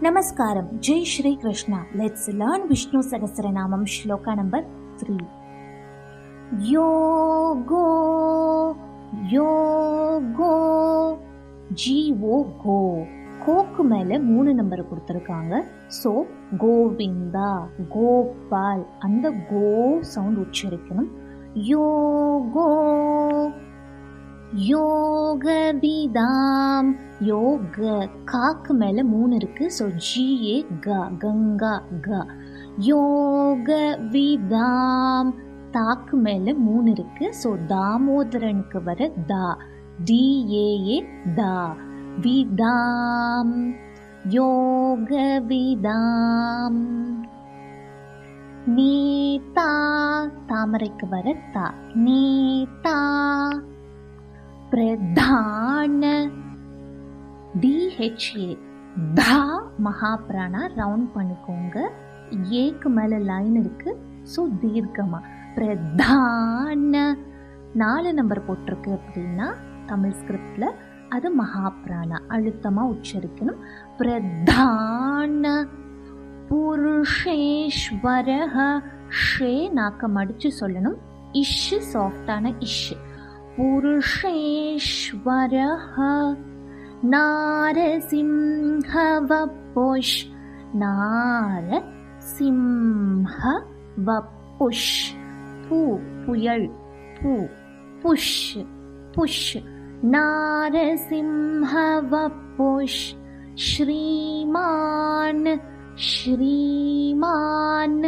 Namaskaram. Jai Shri Krishna. Let's learn Vishnu Sahasranamam Shloka number 3. Yogo, Yogo, G-O-Go. கோக்கு மேலே 3 number கொடுத்துருக்காங்க. So Govinda, Gopal, அந்த கோ sound உச்சரிக்கணும். யோகோ, யோகவிதாம், யோக cock மேலே 3 இருக்கு. ஸோ ஜிஏ க, கங்கா க. யோகவிதாம், தாக்கு மேலே 3 இருக்கு. ஸோ தாமோதரனுக்கு வர தா, டிஏஏ தா. விதாம், யோகவிதாம். நேதா, தாமரைக்கு வர தா, நேதா. பிரதான, டிஹெச்ஏ தா, மகாபிராணா ரவுண்ட் பண்ணிக்கோங்க. ஏக்கு மேல லைன் இருக்கு. ஸோ தீர்க்கமா பிரதான 4 நம்பர் போட்டிருக்கு அப்படின்னா தமிழ் ஸ்கிரிப்ட்ல அது மகாபிராணா அழுத்தமா உச்சரிக்கணும். பிரதான புருஷேஸ்வரஹ, ஷே நாக்க மடிச்சு சொல்லணும். இஷ் சாஃப்டான இஷ். புருஷேஸ்வரஹ நாரசிம்ஹ வப்புஷ், நார சிம்ஹ வப்புஷ். பூ புயல், பூ புஷ் புஷ். நாரசிம்ஹ வப்புஷ். ஸ்ரீமான், ஸ்ரீமான்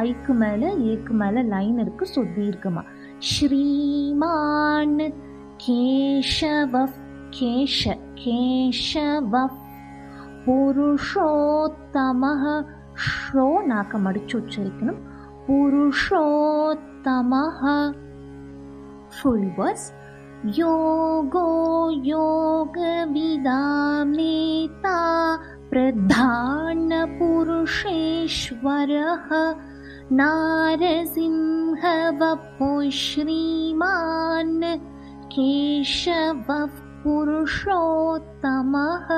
ஐக்கு மேல ஏக்கு மேல லைன் இருக்கு. ஸோ தீர்க்கமா ஸ்ரீமான். கேஷவ, கேஷ கேஷவ. புருஷோத்தமஹ, ஷோ நாக்க மடிச்சு உச்சரிக்கணும். புருஷோத்தமஹ. Full verse. யோகோ யோகவிதாம் நேதா பிரதான புருஷேஸ்வரஹ நாரசிம்ஹ வப்புஷ். ஸ்ரீமான் கேஷவ புருஷோத்தமஹ.